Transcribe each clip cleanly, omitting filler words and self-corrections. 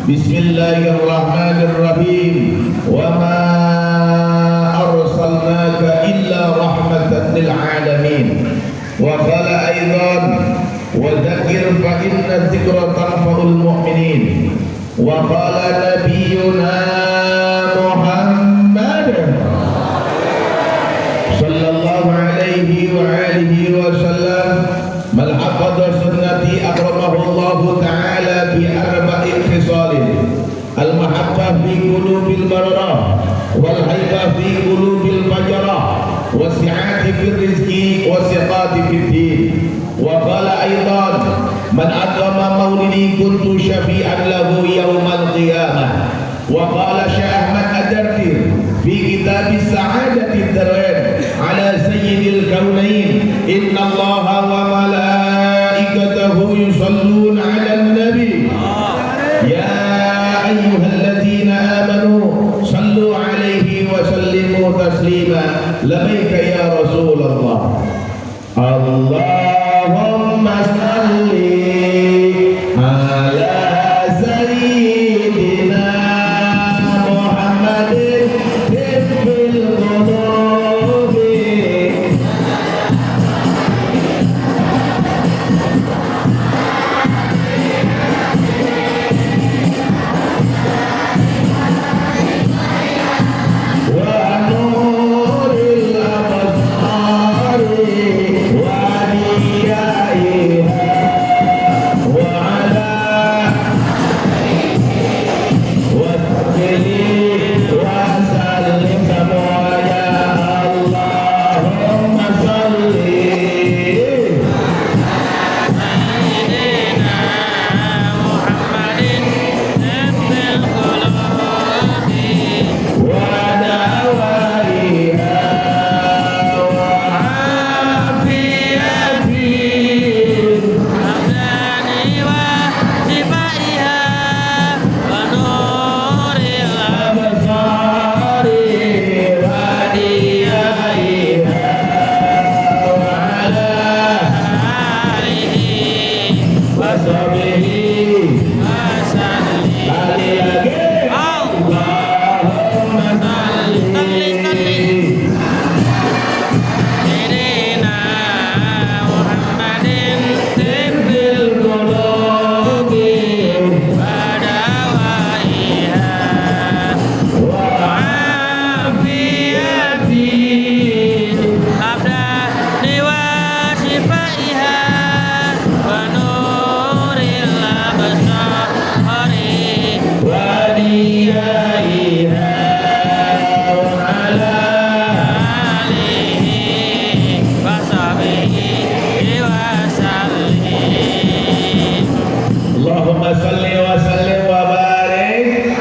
Bismillahirrahmanirrahim. Wa ma arsalnaka illa rahmatan lil alamin. Wa qala aidan wa dzakir fa inna dzikra tanfa'ul mu'minin. Wa qala nabiyyuna Muhammad sallallahu alaihi wa alihi wa sallam man hafadha sunnati akramahullahu ta'ala bi arba'in khisalin al-mahabbah fi qulubil bararah wal haibah fi qulubil fajarah wasi'ati fi rizqi wasiqati fi din. Wa qala aidan man aqama maulidi kuntu syafi'an lahu yaumal qiyamah. Wa qala Syekh Ahmad Ad-Dardir fi kitab Sa'adatud Darain ala sayyidil kaunain innallaha wa malaikatahu yusalluna 'alan nabi ya ayyuhalladzina amanu sallu 'alaihi wa sallimu taslima labbaika ya Rasulullah. Allahumma salli ala sayyidina Muhammadin tibbil qulubi wa nuril absari wa diyaiha wa ala wa salli wa sallim ya Allahumma salli wa dawaiha wa afiyati absari wa diyaiha wa ala wa sahbihi sekali lagi Allahumma salli tibbil qulubi wa afiyati wa diyaiha wa ala Allahumma salli wa sallim wa barik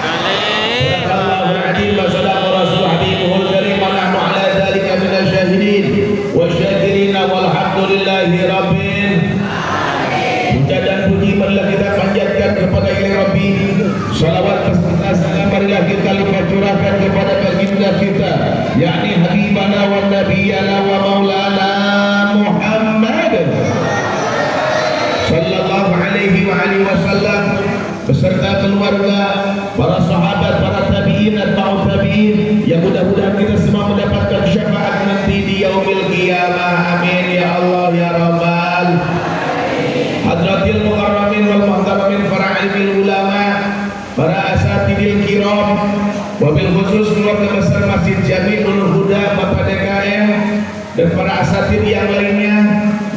Allahul azim wa sadaqa rasul habibul karim wa nahnu ala dhalika minal syahidin wa syakirin walhamdulillahi rabbil. Puja dan puji marilah kita panjatkan kepada ilahi Rabbi. Salawat serta salam marilah kita limpah curahkan kepada baginda kita yakni habibana wa nabiyana wa maulana Muhammad sallallahu alaihi wa alihi wasallam beserta keluarga, para sahabat, para tabi'in dan atba'ut tabi'in yang mudah-mudahan kita semua mendapatkan syafaat nanti di yaumil qiyamah. Amin ya Allah ya Rabbal hadratil mukarramin wal muhtaramin para alimil ulama, para asatidil kiram, wabil khusus keluarga besar Masjid Jami'ul Huda Bapak DKM dan para asatid yang lainnya,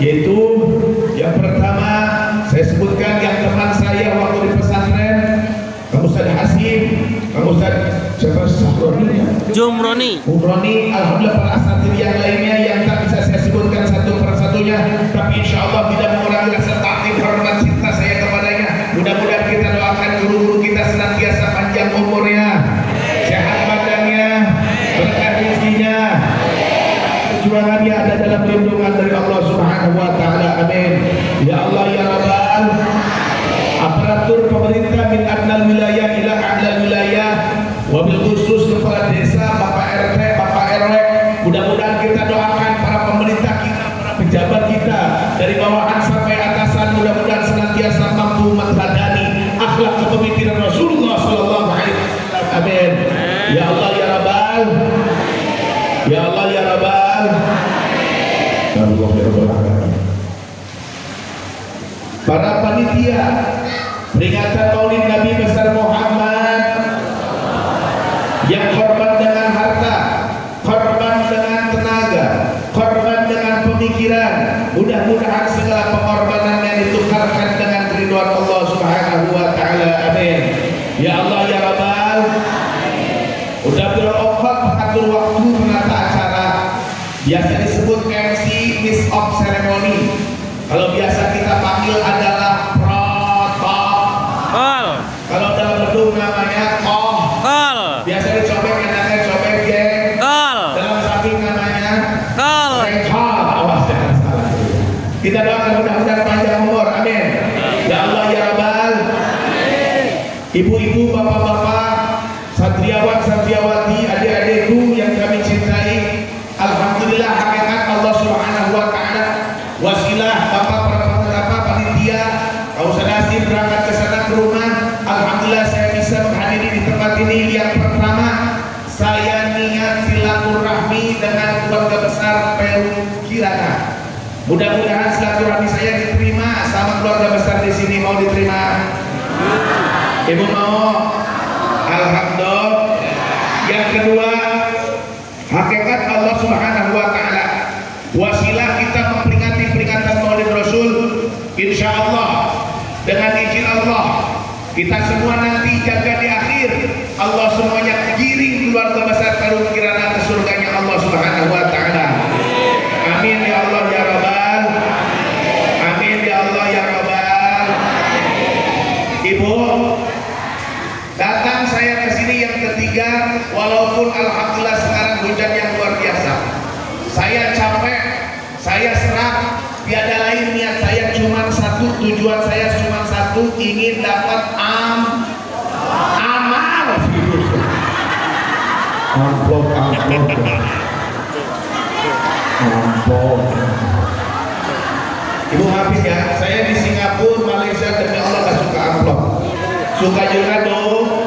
yaitu yang pertama saya sebutkan yang teman saya waktu di pesantren, Kang Ustaz Hasib, Kang Ustaz siapa Sahroni ya? Jumroni. Alhamdulillah para asatid yang lainnya yang tak bisa saya sebutkan satu persatunya, tapi insya Allah tidak mengurangi rasa takdim hormat cinta saya kepadanya. Mudah-mudahan kita doakan guru-guru kita senantiasa panjang umurnya, sehat badannya, berkah rezekinya, perjuangannya ada dalam lindungan dari Allah Subhanahu wa taala. Amin. Ya Allah ya Rabbal, aparatur pemerintah min adnal wilayah ila a'lal wilayah, wabil khusus kepala desa, Bapak RT, Bapak RW, mudah-mudahan kita doakan para pemerintah kita, para pejabat kita dari bawahan sampai atasan, mudah-mudahan senantiasa mampu meneladani akhlak kepemimpinan Rasulullah Rabbal, ya Allah ya Rabbal, ya Allah ya Rabbal. Para panitia peringatan Maulid Nabi besar Muhammad yang korban dengan harta, korban dengan tenaga, korban dengan pemikiran, mudah-mudahan segala pengorbanannya ditukarkan dengan ridwan Allah Subhanahu wa taala. Amin. Ya Allah ya Rabbal. Udah berokok mengatur waktu menata acara. Biasa disebut MC, Miss of Ceremony. Kalau biasa kita panggil adalah protokol. Kalau dalam bedung namanya kol. Biasa dicobek enaknya cobek geng. Dalam samping namanya rekol. Awas jangan salah. Kita doakan mudah-mudahan panjang umur. Amin. Ya Allah ya Rabbal. Ibu-ibu, bapak-bapak, santriawan, santriawati, adik-adikku yang kami cintai, alhamdulillah hakikat Allah Subhanahu wa taala wasilah bapak panitia Kausan Nasib berangkat ke sana ke rumah. Alhamdulillah saya bisa menghadiri di tempat ini. Yang pertama, saya niat silaturahmi dengan keluarga besar Perum Kirana. Mudah-mudahan silaturahmi saya diterima sama keluarga besar di sini. Mau diterima? Ibu mau? Alhamdulillah. Yang kedua, hakikat Allah Subhanahu wa taala wasilah kita memperingati peringatan Maulid Rasul, insya Allah dengan izin Allah kita semua nanti jaga di akhir Allah semuanya giring keluarga besar Perum Kirana ke surganya Allah Subhanahu wa taala. Amin ya Allah ya Rabbal. Amin ya Allah ya Rabbal. Ibu, datang saya ke sini yang ketiga, walaupun alhamdulillah sekarang hujan yang luar biasa. Saya capek, saya serak, tiada lain niat saya cuma satu, tujuan saya cuma satu, ingin dapat amal. Amplop. Ibu Hafiz ya, saya di Singapura, Malaysia, demi Allah gak suka amplop. Suka juga doa.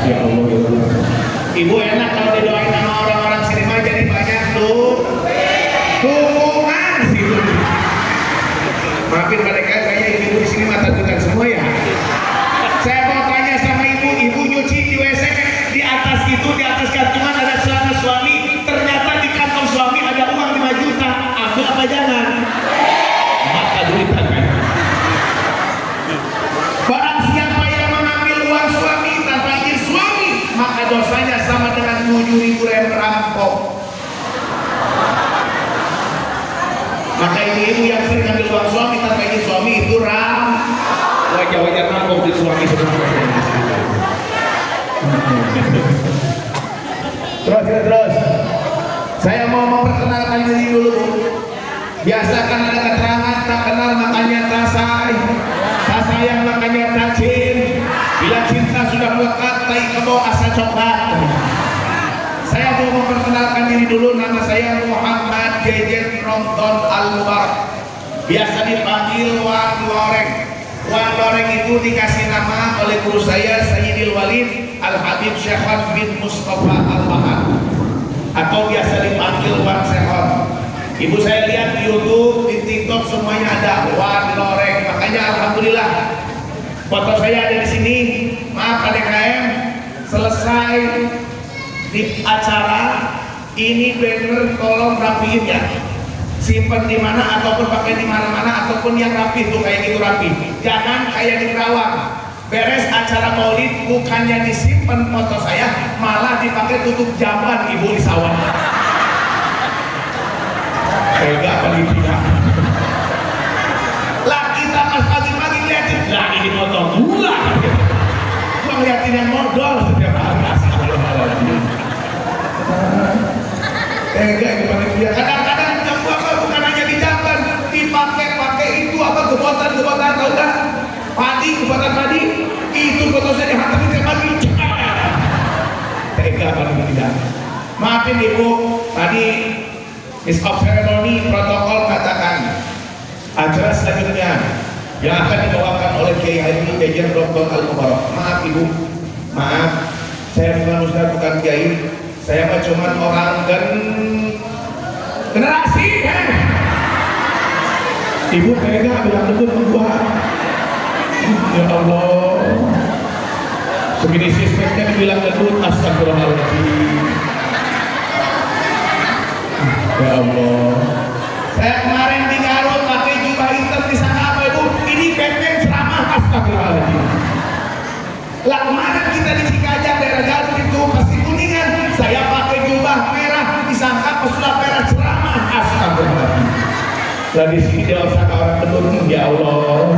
Ya Allah, ya Allah. Ibu enak kalau didoain sama orang-orang sini mah jadi banyak dukungan sih. Maafin mereka kayaknya ibu di sini mata dukan semua ya. Saya mau tanya sama ibu nyuci di WC di atas itu, di atas gantungan ada celana suami, ternyata di kantong suami ada uang 5 juta. Ambil apa jangan? Maka duitan kan. Barang siapa yang mengambil uang suami tanpa izin suami, maka dosanya sama dengan 7.000 perampok. Maka ibu-ibu yang sering ambil uang suami tanpa izin suami itu wajah-wajah rampok di suami sebenarnya. Terus. Saya mau memperkenalkan diri dulu. Biasa kan ada keterangan tak kenal makanya tak sayang makanya tak cinta. Bila cinta sudah melekat tai kebo asa coklat. Saya mau memperkenalkan diri dulu. Nama saya Muhammad Jejen Romton Al-Mubarak, biasa dipanggil Wang Loreng. Wang Loreng itu dikasih nama oleh guru saya Sayyidil Walid Al-Habib Syekhan bin Mustafa Al-Bahar, atau biasa dipanggil Wang Sehon. Ibu saya lihat di YouTube, di TikTok semuanya ada Wang Loreng. Makanya alhamdulillah foto saya ada di sini. Maaf KDKM, selesai di acara ini banner tolong rapiin ya. Simpan di mana ataupun pakai di mana-mana, ataupun yang rapi tuh kayak gitu rapi. Jangan kayak di Kerawang. Beres acara Maulid bukannya disimpan foto saya, malah dipakai tutup jamban ibu di sawah. Tega kali tidak. Lah kita pas pagi-pagi liatin, lah ini foto gula. Gua ngeliatin yang modal setiap hari. Tega itu panitia. Kadang-kadang bukan hanya di jamban, dipakai itu apa gebotan tahu kan? Gebotan padi itu foto saya dihantarin tiap pagi. Tega paling tidak. Maafin ibu, tadi Miss of Ceremony protokol katakan acara selanjutnya yang akan dibawakan oleh Kiai Haji Ejen Dr. Al-Mubarak. Maaf Ibu, maaf, saya bukan Ustaz, bukan Kiai, saya mah cuma orang generasi. Ibu kayaknya bilang debut gua. Ya Allah, segini sistemnya dibilang debut, astagfirullahaladzim. Ya Allah, saya kemarin di Garut pakai jubah hitam, di sana apa Ibu? Ini pempeng ceramah, astagfirullahaladzim. Lah kemarin kita di Cikajang daerah Garut itu kasih kuningan, saya pakai jubah merah, disangka pesulap merah ceramah, astagfirullahaladzim. Lah di sini dia usaha orang bedul, ya Allah.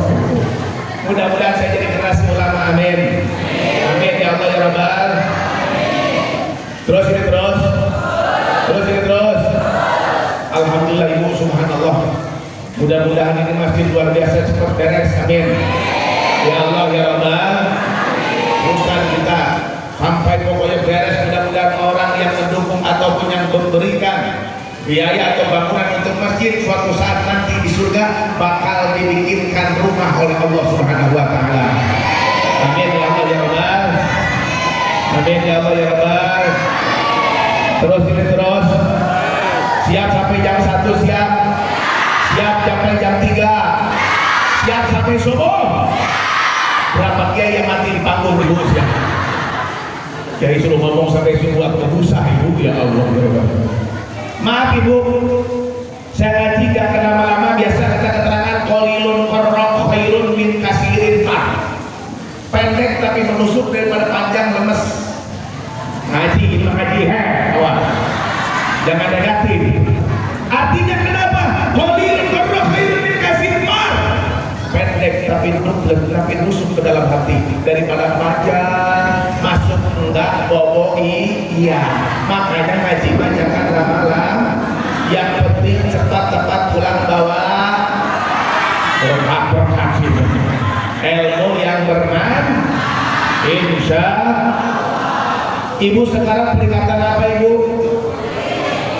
Mudah-mudahan saya jadi generasi ulama, amin. Amin ya Allah ya Rabbal. Terus ini terus. Alhamdulillah Ibu, subhanallah. Mudah-mudahan ini masjid luar biasa cepat beres, amin. Ya Allah ya Rabbal. Urusan kita sampai pokoknya beres, mudah-mudahan orang yang mendukung ataupun yang memberikan biaya atau bangunan untuk masjid suatu saat nanti di surga bakal dibikinkan rumah oleh Allah Subhanahu wa taala. Amin ya Allah ya Rabbal. Amin ya Allah ya Rabbal. Terus ini terus. Siap sampai jam 1, siap. Siap sampai jam 3. Siap sampai subuh. Berapa kiai yang mati di panggung Ibu siap? Kiai suruh ngomong sampai subuh atau susah Ibu, ya Allah ya Rabbal. Maaf Ibu, saya ngaji gak kena lama-lama, biasa kata keterangan qalilun qarraq khairun min kasirin fah. Pendek tapi menusuk daripada panjang lemes. Ngaji ini ngaji, awas. Jangan negatif. Artinya kenapa? Qalilun qarraq khairun min kasirin fah. Pendek tapi nusuk ke dalam hati daripada panjang masuk enggak bobo iya. Makanya ngaji jangan lama-lama, yang penting cepat-cepat pulang bawa berkah ilmu yang bermanfaat, insya Ibu. Sekarang peringatan apa Ibu?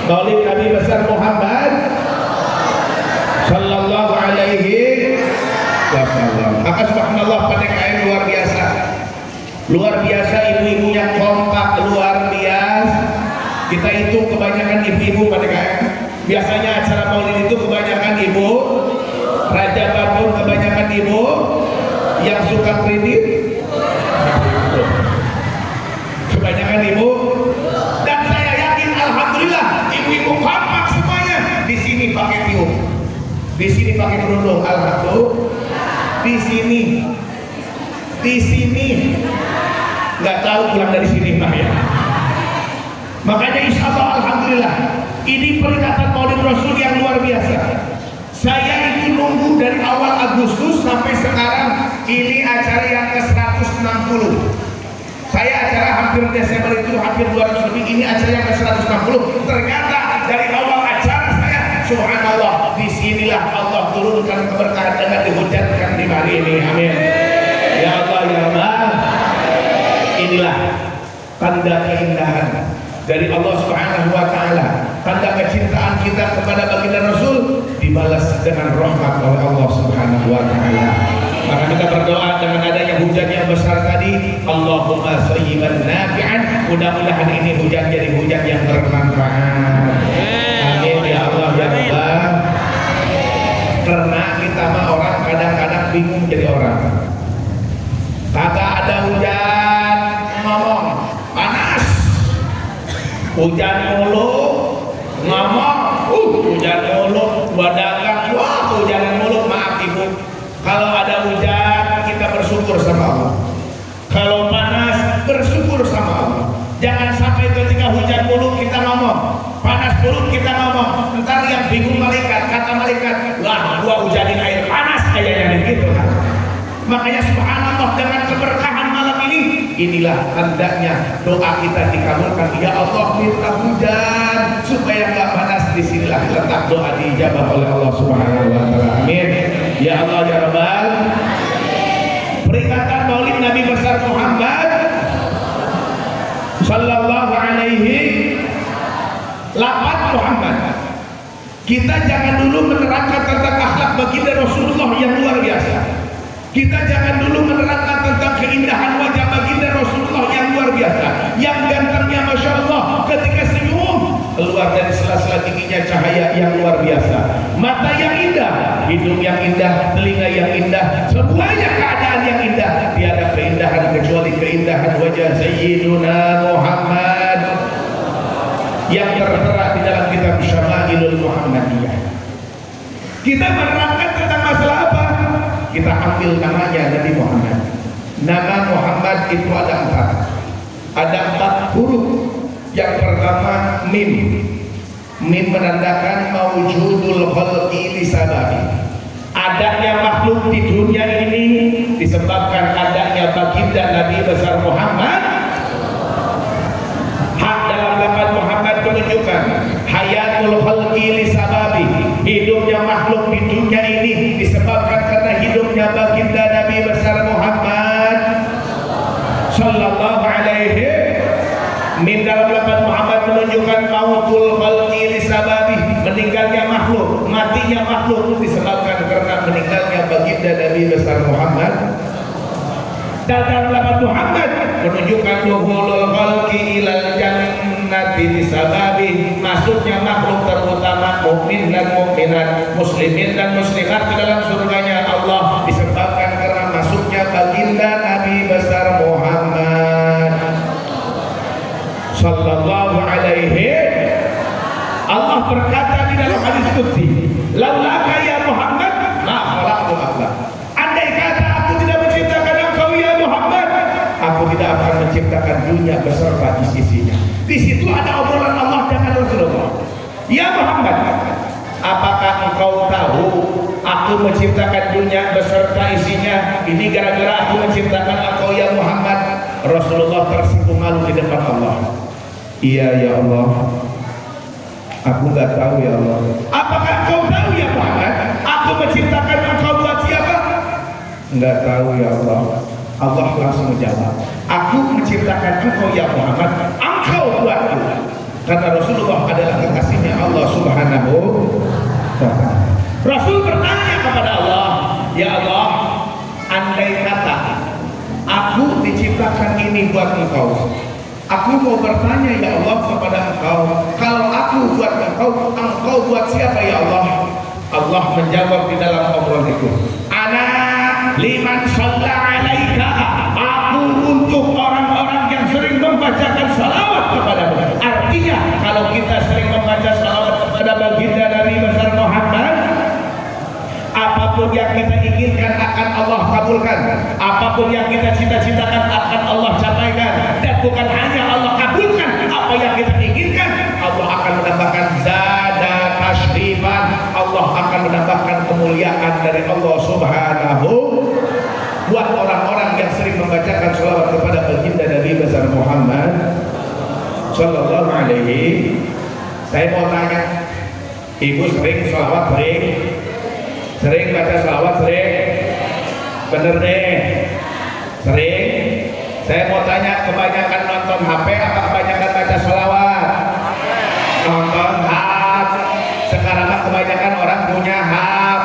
Maulid Nabi besar Muhammad sallallahu alaihi wasallam. Maka subhanallah, PDKM luar biasa. Luar biasa, ibu-ibu yang kompak, luar biasa. Kita hitung kebanyakan ibu-ibu pada KM. Biasanya acara maulid itu kebanyakan ibu, Raja Babon kebanyakan ibu, yang suka kredit kebanyakan ibu. Dan saya yakin alhamdulillah ibu-ibu kompak semuanya. Di sini pakai tiup, di sini pakai kerudung, alhamdulillah. Di sini nggak tahu pulang dari sini Pak ya. Makanya insya Allah alhamdulillah ini peringatan Maulid Rasul yang luar biasa. Saya itu nunggu dari awal Agustus sampai sekarang, ini acara yang ke-160. Saya acara hampir Desember itu hampir 200 lebih, ini acara yang ke-160. Ternyata dari awal acara saya, subhanallah, disinilah Allah turunkan keberkahan dengan dihujankan di hari ini, amin. Ya Allah ya Allah. Inilah tanda keindahan dari Allah Subhanahu wa taala, tanda kecintaan kita kepada baginda Rasul dibalas dengan rahmat oleh Allah Subhanahu wa taala. Maka kita berdoa dengan adanya hujan yang besar tadi, Allahumma shayyiban nafi'an, mudah-mudahan ini hujan jadi hujan yang bermanfaat. Amin ya Allah ya Allah. Karena kita mah orang kadang-kadang bingung jadi orang. Kagak ada hujan ngomong panas, hujan mulu ngomong hujan mulu, dagang wah hujan mulu. Maaf Ibu, kalau ada hujan kita bersyukur sama Allah, kalau panas bersyukur sama Allah. Jangan sampai ketika hujan mulu kita ngomong, panas mulu kita ngomong, ntar yang bingung malaikat, kata malaikat, lah gua hujanin air panas kayaknya gitu kan. Makanya subhanallah, dengan keberkahan malam ini, inilah tandanya doa kita dikabulkan. Ya Allah, minta hujan supaya nggak panas. Disinilah letak doa diijabah oleh Allah Subhanahu wa taala. Amin. Ya Allah ya Rabbal. Peringatan Maulid Nabi besar Muhammad sallallahu alaihi lapan Muhammad. Kita jangan dulu menerangkan tentang akhlak baginda Rasulullah yang luar biasa. Kita jangan dulu menerangkan tentang keindahan wajah baginda Rasulullah yang luar biasa, yang gantengnya Masya Allah, ketika senyum keluar dari sela-sela giginya cahaya yang luar biasa, mata yang indah, hidung yang indah, telinga yang indah, semuanya keadaan yang indah. Tiada keindahan kecuali keindahan wajah Sayyiduna Muhammad yang tertera di dalam kitab Syama'ilul Muhammadiyah. Kita menerangkan tentang masalah apa? Kita ambil namanya Nabi Muhammad. Nama Muhammad itu ada 4. Ada 4 huruf. Yang pertama mim. Mim menandakan mawjudul khalqi lisababi. Adanya makhluk di dunia ini disebabkan adanya baginda Nabi besar Muhammad. Hak dalam lafaz Muhammad menunjukkan hayatul khalqi lisababi. Hidupnya makhluk di dunia ini disebabkan karena hidupnya baginda Nabi besar Muhammad sallallahu alaihi. Min dalam lafaz Muhammad menunjukkan mautul khalqi lisababi, meninggalnya makhluk, matinya makhluk disebabkan karena meninggalnya baginda Nabi besar Muhammad. Dan dalam lafaz Muhammad menunjukkan dukhulul khalqi ilal jannati lisababi, masuknya makhluk terutama mukmin dan mukminat, muslimin dan muslimat ke dalam surganya Allah disebabkan karena masuknya baginda Nabi besar Muhammad sallallahu alaihi. Allah berkata di dalam hadis qudsi, laulaka ya Muhammad ma khalaqtu akhlaq. Andai kata aku tidak menciptakan engkau ya Muhammad, aku tidak akan menciptakan dunia beserta isi-isinya. Di situ ada obrolan Allah dengan Rasulullah. Ya Muhammad, apakah engkau tahu aku menciptakan dunia beserta isinya? Ini gara-gara aku menciptakan engkau ya Muhammad. Rasulullah tersinggung malu di depan Allah. Iya ya Allah, aku nggak tahu ya Allah. Apakah kau tahu ya Muhammad, aku menciptakan engkau buat siapa? Nggak tahu ya Allah. Allah langsung menjawab, aku menciptakan engkau ya Muhammad, engkau buatku. Karena Rasulullah adalah kekasihnya Allah Subhanahu wa ta'ala. Rasul bertanya kepada Allah, ya Allah, andai kata aku diciptakan ini buat engkau, aku mau bertanya ya Allah kepada engkau, kalau aku buat engkau, engkau buat siapa ya Allah? Allah menjawab di dalam obrolan itu, ana liman shalla alaika, aku untuk orang-orang yang sering membacakan salawat kepadamu. Artinya kalau kita sering membaca salawat kepada baginda Nabi besar Muhammad, apapun yang kita inginkan akan Allah kabulkan, apapun yang kita cita-citakan akan Allah capaikan. Dan bukan hanya Allah kabulkan apa yang kita inginkan, Allah akan menambahkan zada tashrifan, Allah akan menambahkan kemuliaan dari Allah Subhanahu buat orang-orang yang sering membacakan sholawat kepada baginda Nabi besar Muhammad sallallahu alaihi. Saya mau tanya, ibu sering sholawat? Sering baca sholawat? Bener deh, sering. Saya mau tanya, kebanyakan nonton HP apa kebanyakan baca sholawat? Nonton HP. Sekarang kebanyakan orang punya HP,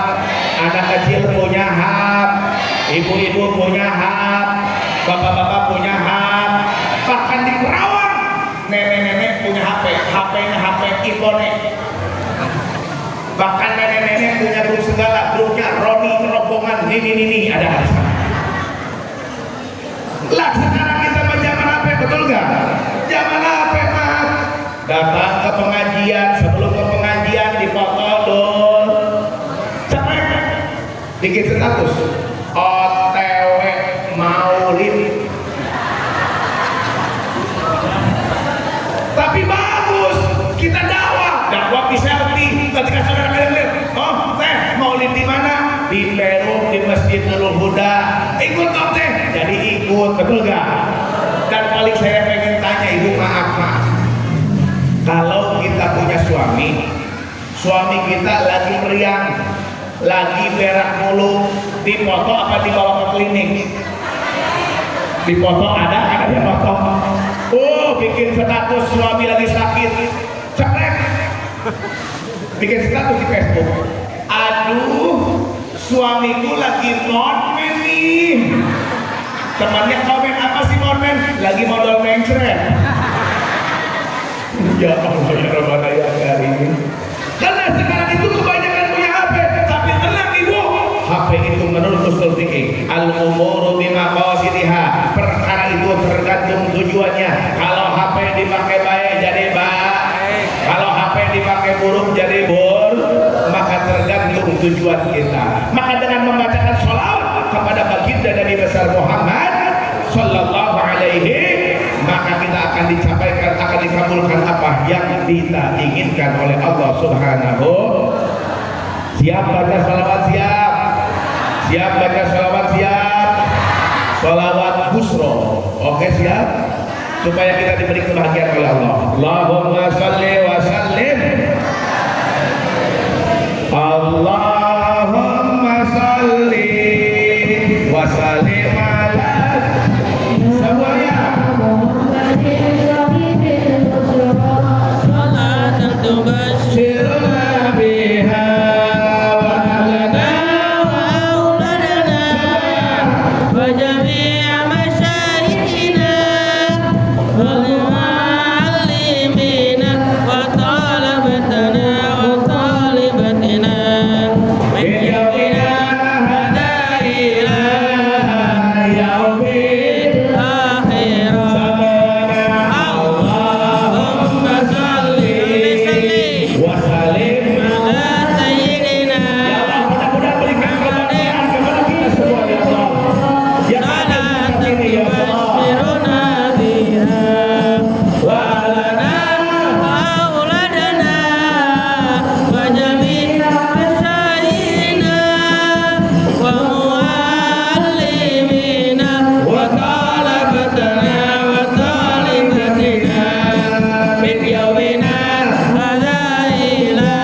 anak kecil punya HP, ibu-ibu punya HP, bapak-bapak punya HP, bahkan di Kerawang nenek-nenek punya HP, HP-nya HP iPhone. Bahkan nenek-nenek punya grup segala, grupnya Roni, rombongan, ini ada. Lah sekarang kita zaman HP, betul nggak? Zaman HP, maaf. Datang ke pengajian, sebelum ke pengajian dipoto dong, cepet bikin status OTW maulid. Tapi bagus, kita dakwah di selfie. Ketika saudara lihat, oh teh maulid di mana? Di Peru, di Masjid Nurul Huda. Ikut dong teh, jadi ikut, betul gak? Dan paling saya pengen tanya ibu, maaf, kalau kita punya suami kita lagi meriang, lagi berak mulu, dipoto apa dibawa ke klinik? Dipoto, ada dia foto. Oh, bikin status suami lagi sakit, cekrek, bikin status di Facebook. Aduh, suamiku lagi non meni, Temannya komen, apa sih momen? Lagi modal mencret. Ya Allah ya Rabbana ya Karim. Karena sekarang itu kebanyakan punya HP, tapi tenang ibu, HP itu menurut usul fikih al-umuru bimaqasidiha, perkara itu tergantung tujuannya. Kalau HP dipakai baik jadi baik, kalau HP dipakai buruk jadi buruk, maka tergantung tujuan kita. Maka dengan membacakan sholawat kepada baginda Nabi besar Muhammad sallallahu alaihi, maka kita akan dicapaikan, akan dikabulkan apa yang kita inginkan oleh Allah Subhanahu. Siap baca salawat? Siap. Siap baca salawat? Siap. Salawat busro. Oke, siap. Supaya kita diberi kebahagiaan oleh Allah. Allahumma salli wa sallim. Allahumma salli wa sallim ala semuanya. Tubashiruna biha wa ahlana wa auladana wa jami'a masyayikhina wal muallimina wa talabatana wa talibatina min yawmina hadha ila yawmil akhirah. Allahumma salli wa sallim ala sayyidina. Ya Allah, mudah-mudahan berikan kebahagiaan kepada kita semua ya Allah. Ya Allah, ya Allah. Wa alana wa auladana wa jami'a masyayina wa muallimina wa talabatana wa talibatina min yawmina hadha ila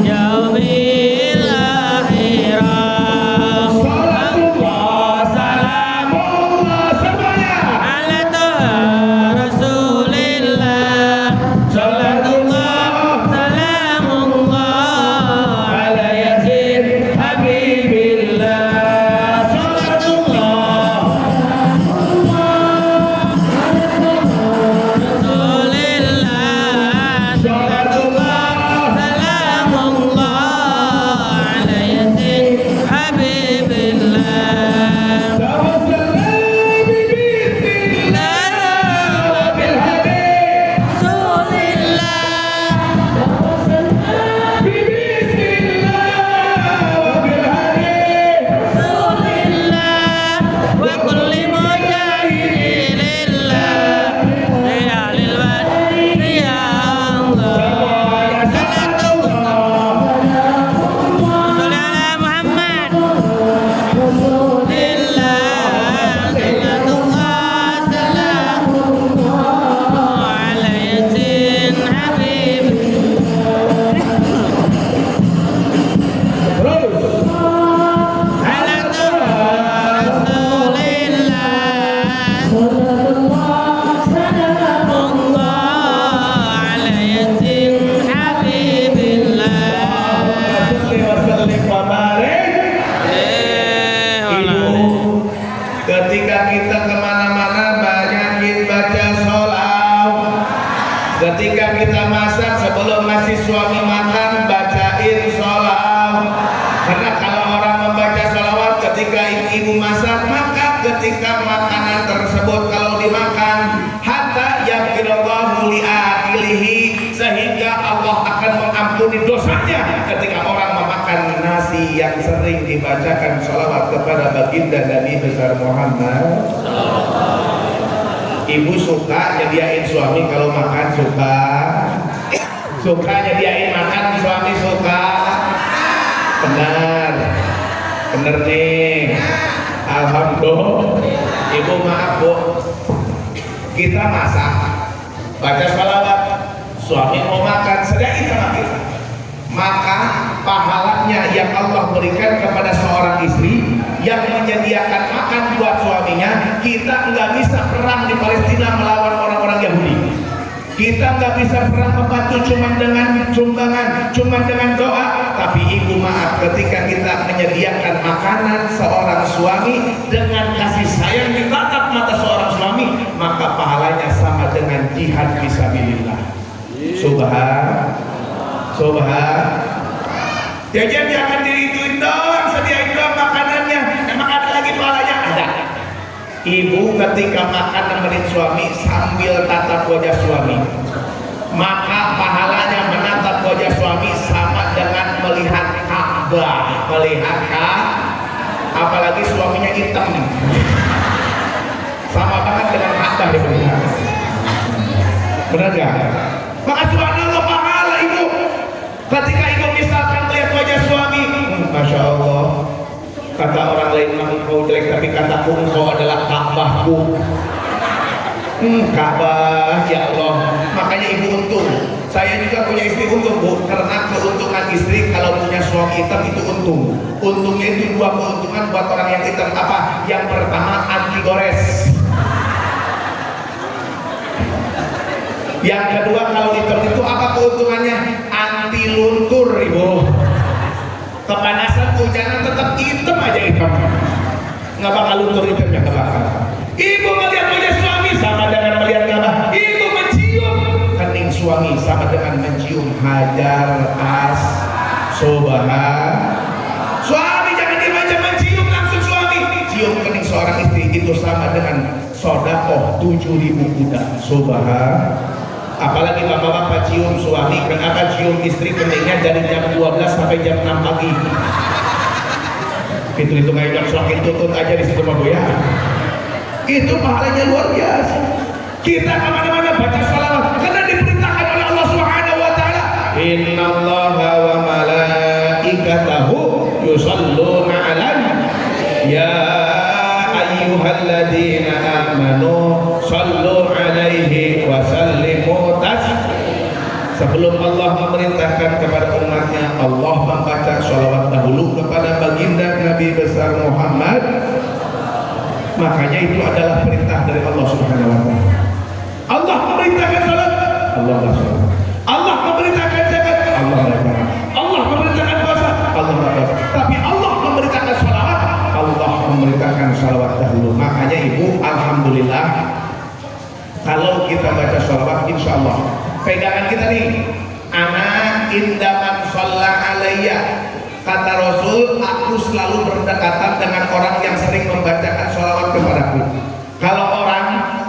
yaumil akhirah. Salatullah salamullah semuanya ala toha rasulillah. Salatullah salamullah ala yasin habibillah. Salatullah rasulillah. Salatullah salamullah ala yasin habibillah. Tawassalna bismillah wa bil hadith rasulillah. Tawassalna bismillah wa bil hadith rasulillah wa kulli mujahidin lillah ya lil wali ya Allah. Salatullah ala Muhammad lillah. Salatullah salamullah ala yasin habib. Ala rasulillah. Salamullah ala yasin habibillah. Ibu, ketika kita kemana-mana banyakin baca sholawat. Ketika kita masak sebelum ngasih suami makan bacain sholawat. Karena kalau orang membaca sholawat ketika ibu masak, maka ketika makanan tersebut kalau dimakan hatta yaghfirallahu li akilihi, sehingga Allah akan mengampuni dosanya ketika orang memakan nasi yang sering dibacakan sholawat kepada baginda Nabi besar Muhammad. Ibu suka nyediain suami kalau makan, suka nyediain makan suami, suka. Benar nih. Alhamdulillah. Ibu maaf bu, kita masak, baca sholawat, suami mau makan, sediain sama kita. Maka pahalanya yang Allah berikan kepada seorang istri yang menyediakan makan buat suaminya, kita nggak bisa perang di Palestina melawan orang-orang Yahudi. Kita nggak bisa pernah membantu cuma dengan sumbangan, cuma dengan doa. Tapi ibu maaf, ketika kita menyediakan makanan seorang suami dengan kasih sayang di tatap mata seorang suami, maka pahalanya sama dengan jihad fisabilillah. Subhan. Jajan jangan diituin doang, sediain doang makanannya. Emang ada lagi pahalanya? Ada. Ibu ketika makan nemenin suami sambil tatap wajah suami, maka pahalanya menatap wajah suami sama dengan melihat Ka'bah. Apalagi suaminya hitam, sama banget dengan Ka'bah di benar. Benar gak? Maka subhanallah pahala ibu ketika ibu misalkan melihat wajah suami, Masya Allah. Kata orang lain engkau jelek, tapi kataku engkau adalah Ka'bahku. Ka'bah, ya Allah. Makanya ibu untung. Saya juga punya istri untung, Bu, karena keuntungan istri kalau punya suami hitam itu untung. Untungnya itu dua keuntungan buat orang yang hitam. Apa? Yang pertama, anti gores. Yang kedua, kalau hitam itu apa keuntungannya? Anti luntur, ibu. Kepanasan, hujanan tetap hitam aja hitam. Nggak bakal luntur hitamnya, nggak bakal. Ibu melihat wajah suami sama dengan melihat Ka'bah. Ibu mencium kening suami sama dengan mencium hajar subhan. Suami jangan dimanja, mencium langsung suami. Cium kening seorang istri itu sama dengan sedekah 7.000 kuda. Subhan. Apalagi bapak-bapak cium suami, kenapa cium istri keningnya dari jam 12 sampai jam 6 pagi. Itu ngajar semakin tutut aja di situ Pak ya. Itu pahalanya luar biasa. Kita kemana-mana baca salawat karena diperintahkan oleh Allah Subhanahu Wa Taala. Innallaha wa malaikatahu yusalluna 'alan ya ayyuhalladzina amanu sallu 'alaihi wa sallimu taslima. Sebelum Allah memerintahkan kepada umatnya, Allah membaca sholawat dahulu kepada baginda Nabi besar Muhammad. Makanya itu adalah perintah dari Allah Subhanahu Wa Taala. Allah memerintahkan salat, Allah bersalat. Allah memerintahkan zakat, Allah berzakat. Allah memerintahkan puasa, Allah berpuasa. Tapi Allah memerintahkan sholawat, Allah memerintahkan sholawat dahulu. Makanya ibu, alhamdulillah, kalau kita baca sholawat, insya Allah pegangan kita nih, anak indaman sholla alayya. Kata Rasul, aku selalu berdekatan dengan orang yang sering membacakan sholawat kepadaku. Kalau orang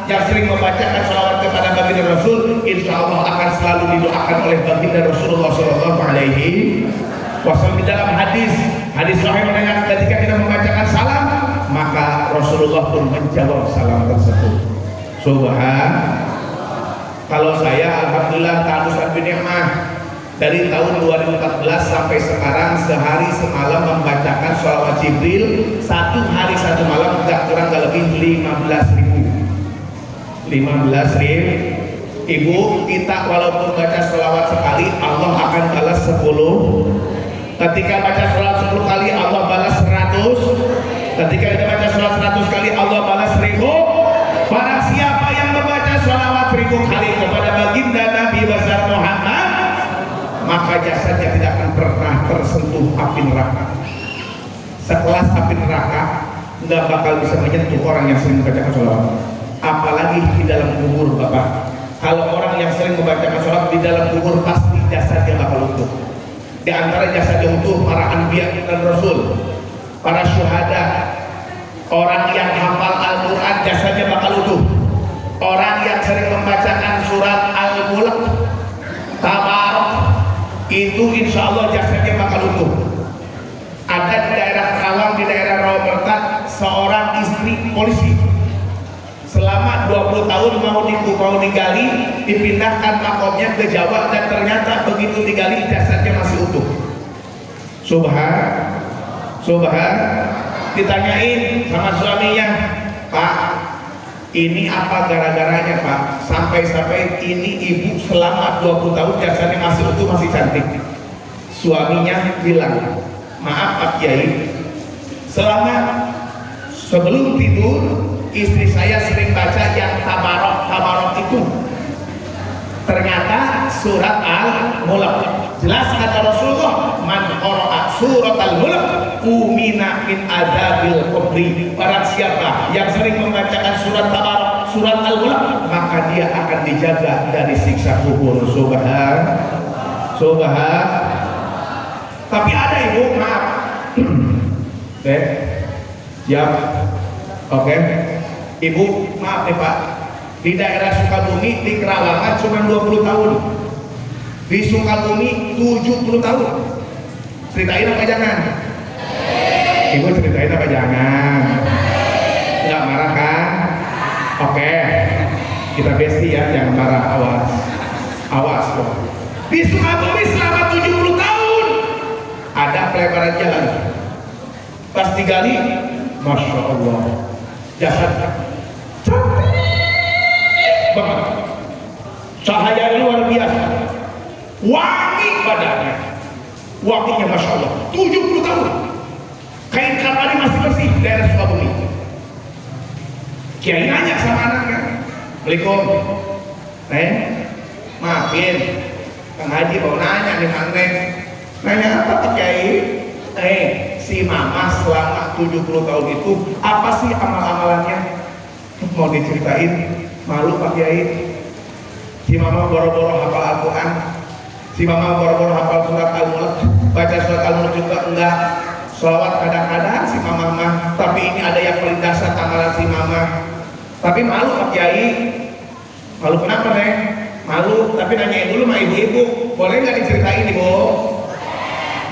yang sering membacakan sholawat kepada baginda Rasul, insya Allah akan selalu didoakan oleh baginda Rasulullah Shallallahu Alaihi Wasallam. Di dalam hadis sahih mendengar ketika kita membacakan salam, maka Rasulullah pun menjawab salam tersebut. Subhan. Kalau saya alhamdulillah ta'adusan binikmah dari tahun 2014 sampai sekarang sehari semalam membacakan sholawat Jibril, satu hari satu malam kurang lebih 15.000. Ibu, kita walaupun baca sholawat sekali Allah akan balas 10. Ketika baca sholawat 10 kali Allah balas 100. Ketika kita baca sholawat 100 kali Allah balas 1000. Barang siapa yang membaca sholawat 1000 kali kepada baginda Nabi besar Muhammad, maka jasadnya tidak akan pernah tersentuh api neraka. Sekelas api neraka nggak bakal bisa menyentuh orang yang sering membacakan sholawat. Apalagi di dalam kubur, Bapak. Kalau orang yang sering membacakan sholawat di dalam kubur, pasti jasadnya bakal utuh. Di antara jasadnya utuh para anbiya dan rasul, para syuhada, orang yang hafal Al-Quran jasadnya bakal utuh. Orang yang sering membacakan surat Al-Mulk, Tabarak, itu insya Allah jasadnya bakal utuh. Ada di daerah Karawang, di daerah Rawabertak, seorang istri polisi selama 20 tahun mau digali, dipindahkan makomnya ke Jawa, dan ternyata begitu digali jasadnya masih utuh. Subhan. Ditanyain sama suaminya, Pak, ini apa gara-garanya Pak? Sampai ini ibu selama 20 tahun jasadnya masih utuh, masih cantik. Suaminya bilang, maaf Pak Kiai, sebelum tidur istri saya sering baca yang tabarok itu. Ternyata surat Al-Mulk. Jelas kata Rasulullah, man qara'a surat Al-Mulk umina min adabil qabri. Barang siapa yang sering membacakan surat Tabarak, surat Al-Mulk, maka dia akan dijaga dari siksa kubur. Subhan. Tapi ada ibu, maaf. Siap. Oke. Ibu, maaf nih Pak. Di daerah Sukabumi, di Kerawangan cuma 20 tahun. Di Sukabumi 70 tahun. Ceritain apa jangan? Ibu ceritain apa jangan? Nggak marah kan? Oke. Kita besti ya, jangan marah. Awas kok. Di Sukabumi selama 70 tahun ada pelebaran jalan. Pas digali, Masya Allah, jasad banget, cahaya luar biasa, wangi badannya, wanginya Masya Allah. 70 tahun kain kafani masih bersih. Daerah Sukabumi. Kiai nanya sama anaknya, Assalamualaikum maafin Kang Haji mau nanya nih Kang Neng. Nanya apa Pak Kiai? Si mama selama 70 tahun itu apa sih amal-amalannya? Mau diceritain? Malu Pak Kiai. Si mama boro-boro hafal Al-Quran, si mama boro-boro hafal surat Al-Mulk, baca surat Al-Mulk juga enggak, sholawat kadang-kadang si mama mah, tapi ini ada yang paling dasar amalan si mama. Tapi malu Pak Kiai. Malu kenapa Neng? Malu, tapi nanyain dulu sama ibu-ibu, boleh nggak diceritain Ibu?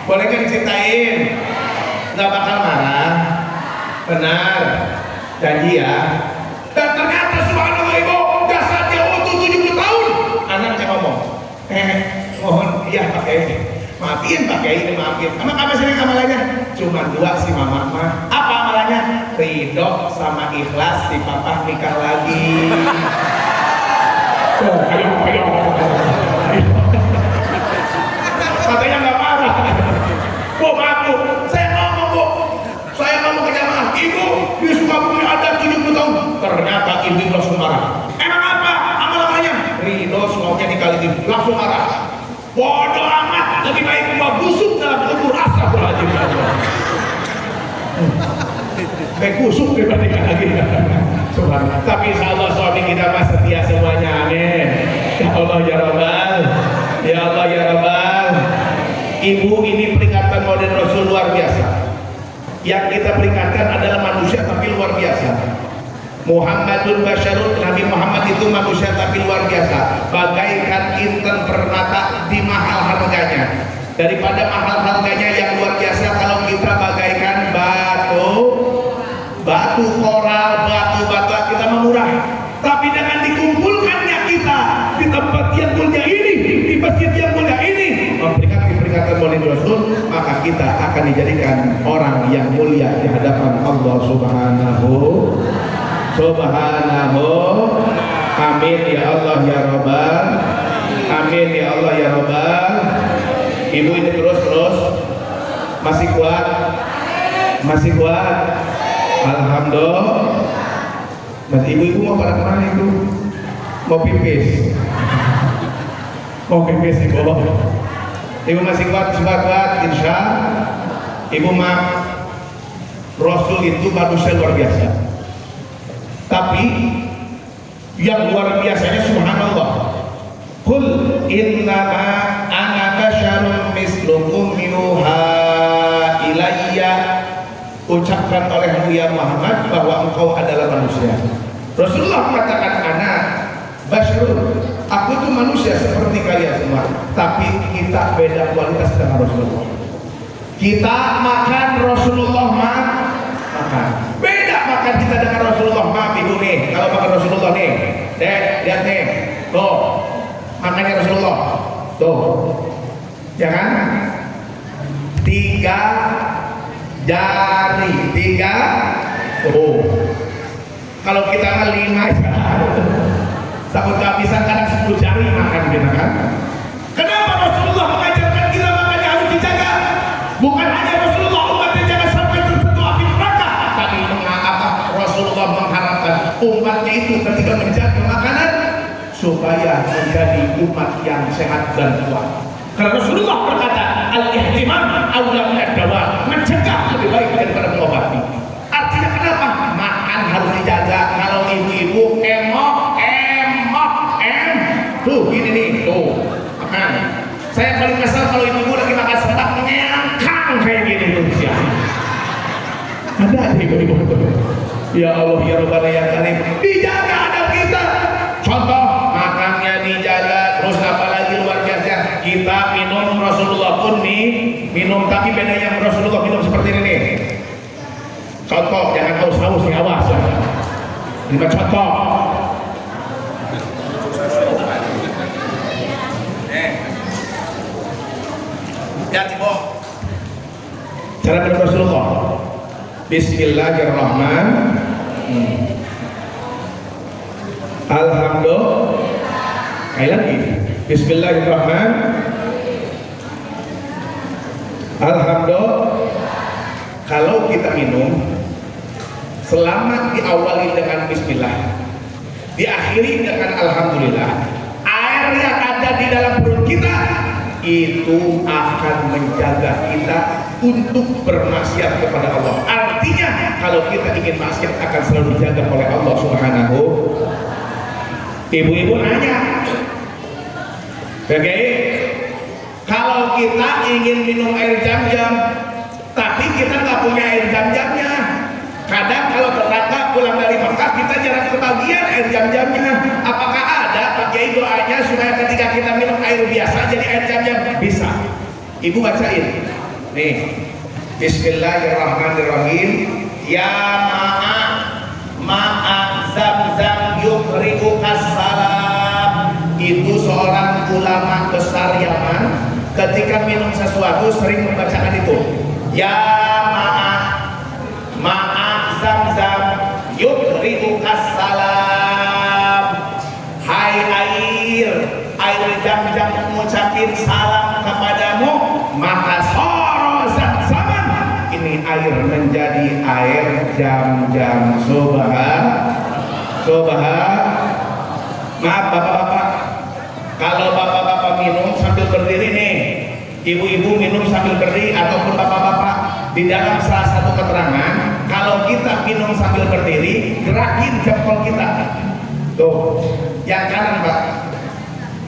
Boleh nggak diceritain? Nggak bakal marah. Benar, janji ya. Dan ternyata subhanallah Ibu, jasadnya utuh 70 tahun. Anaknya ngomong, mohon iya Pak Kiai, maafin Pak Kiai, maafin. Emang apa sih amalannya? Cuma 2 si mama mah. Apa amalannya? Ridho sama ikhlas si papa nikah lagi. Ayo. Katanya nggak marah. Bu, maaf Bu, saya ngomong Bu, saya ngomong ke jamaah, Ibu di Sukabumi ada 70 tahun. Ternyata ibu langsung marah. Emang apa amalannya? Ridho semuanya dikali langsung marah. Bodoh amat, lebih baik gua busuk dalam kubur. Astagfirullahaladzim. Baik busuk dibandingkan lagi. Tapi insya Allah suami kita mas setia semuanya, amin. Ya Allah ya Rabbal, ya Allah ya Rabbal. Ibu, ini peringatan modern Rasul luar biasa. Yang kita peringatkan adalah manusia tapi luar biasa. Muhammadun Basyarun, Nabi Muhammad itu manusia tapi luar biasa. Bagaikan intan permata di mahal harganya. Daripada mahal harganya yang luar biasa, kalau kita bagaikan batu koral, batu bata kita murah. Tapi dengan dikumpulkannya kita di tempat yang mulia ini, di masjid yang mulia ini, memperingati peringatan Maulid Rasul, maka kita akan dijadikan orang yang mulia di hadapan Allah Subhanahu. Amin ya Allah ya Rabbal. Amin ya Allah ya Rabbal. Ibu ini terus masih kuat. Alhamdulillah. Mas ibu mau pada kemana itu? Mau pipis ibu. Ibu masih kuat, insya. Ibu maaf. Rasul itu manusia luar biasa. Tapi yang luar biasanya subhanallah. Qul innama ana basyarun mislukum yuha ilayya. Ucapkan oleh Muhammad Muhammad bahwa engkau adalah manusia. Rasulullah mengatakan anak basyarun, aku itu manusia seperti kalian semua, tapi kita beda kualitas dengan Rasulullah. Kita makan, Rasulullah makan. Beda makan kita dengan Rasulullah. Maaf ibu nih, kalau makan Rasulullah nih, lihat nih, tuh makannya Rasulullah, tuh, jangan 3 jari, 3. Kalau kita kan 5 jari, takut kehabisan kadang 10 jari makan kita kan. Kenapa Rasulullah mengajarkan kita makannya harus dijaga? Bukan hanya Rasulullah umatnya jangan sampai tersentuh api neraka, tapi Rasulullah mengharapkan umatnya itu ketika menjaga makanan supaya menjadi umat yang sehat dan kuat. Karena Rasulullah berkata, al-ihtimam aula minad dawa, mencegah lebih baik daripada mengobati. Artinya kenapa? Makan harus dijaga. Kalau ibu-ibu tuh gini nih, tuh makan. Saya paling kesal kalau ibu-ibu lagi makan sebentar ngangkang kayak gini tuh ya. Ada ibu-ibu tuh. Ya Allah ya Rabbana ya Karim, dijaga adab kita. Contoh makannya dijaga, terus apalagi luar biasa kita minum. Rasulullah pun minum, tapi bedanya Rasulullah minum seperti ini nih. Contoh, jangan haus-haus nih, awas ya. Ini contoh. Cara minum Rasulullah. Bismillahirrahmanirrahim. Alhamdulillah. Sekali lagi. Bismillahirrahmanirrahim. Alhamdulillah. Kalau kita minum, selama diawali dengan bismillah, diakhiri dengan alhamdulillah, air yang ada di dalam perut kita itu akan menjaga kita untuk bermaksiat kepada Allah. Artinya kalau kita ingin maksiat akan selalu dijaga oleh Allah Subhanahu. Ibu-ibu nanya, oke, kalau kita ingin minum air jam-jam tapi kita nggak punya air jam-jamnya, kadang kalau tetangga pulang dari Mekah kita jarang kebagian air jam-jamnya. Apakah ada pakai doanya supaya ketika kita minum air biasa jadi air jam-jam? Bisa. Ibu bacain nih, Bismillahirrahmanirrahim. Ya ma'a zam-zam yukhribukas salam. Itu seorang ulama besar Yaman ketika minum sesuatu sering membacakan itu. Ya ma'a zam-zam yukhribukas salam. Hai air jam-jam mengucapin salam kepadamu, maka soro zam-zaman, ini air menjadi air jam-jam. Maaf bapak-bapak, kalau bapak-bapak minum sambil berdiri nih, ibu-ibu minum sambil berdiri, ataupun bapak-bapak, di dalam salah satu keterangan, kalau kita minum sambil berdiri, gerakin jempol kita. Tuh, yang kanan pak,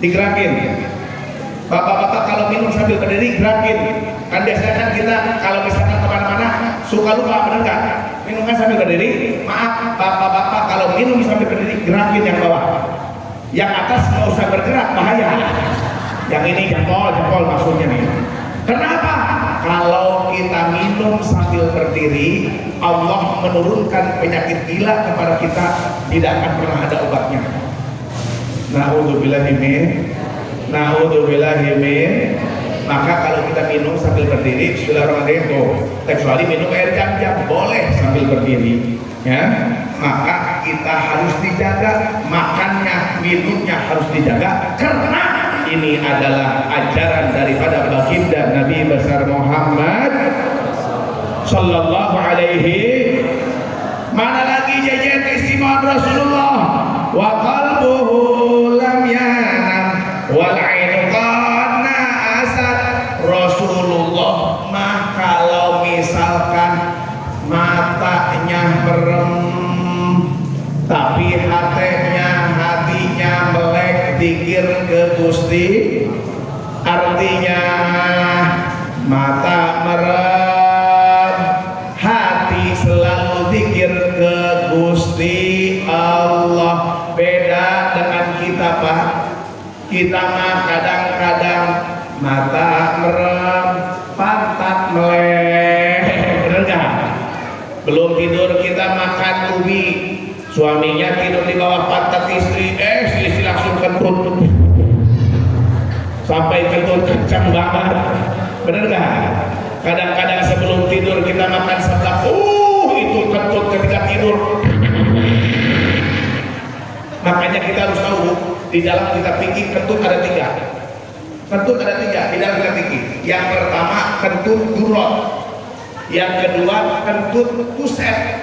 digerakin. Bapak-bapak kalau minum sambil berdiri, gerakin. Kan biasanya kan kita kalau misalkan kemana-mana suka lupa, bener nggak? Minum kan sambil berdiri. Maaf, bapak-bapak kalau minum sambil berdiri, gerakin yang bawah. Yang atas nggak usah bergerak, bahaya. Yang ini jempol maksudnya nih. Kenapa? Kalau kita minum sambil berdiri, Allah menurunkan penyakit gila kepada kita, tidak akan pernah ada obatnya. Na'udzubillahi min. Maka kalau kita minum sambil berdiri, bismillahirrahmanirrahim, kecuali minum air jam-jam boleh sambil berdiri, ya. Maka kita harus dijaga makannya, minumnya harus dijaga, karena ini adalah ajaran daripada baginda Nabi besar Muhammad sallallahu alaihi. Mana lagi jajan keistimewaan Rasulullah? Wa qalbuhu lam yanam wal ainu qad na'asat. Rasulullah mah kalau misalkan matanya merem tapi hatinya melek dikir ke Gusti. Artinya mata merem, hati selalu dikir ke Gusti Allah. Beda dengan kita pak, kita mah kadang-kadang mata merem, pantat melek, bener gak? Belum tidur kita makan ubi, suaminya tidur di bawah pantat istri, istri langsung kentut, sampai kentut kencang banget, bener gak? Kadang-kadang sebelum tidur kita makan seblak, itu kentut ketika tidur. Makanya kita harus tahu, di dalam kitab fikih kentut ada tiga. Kentut ada tiga di dalam kitab fikih. Yang pertama kentut durot, yang kedua kentut kuset,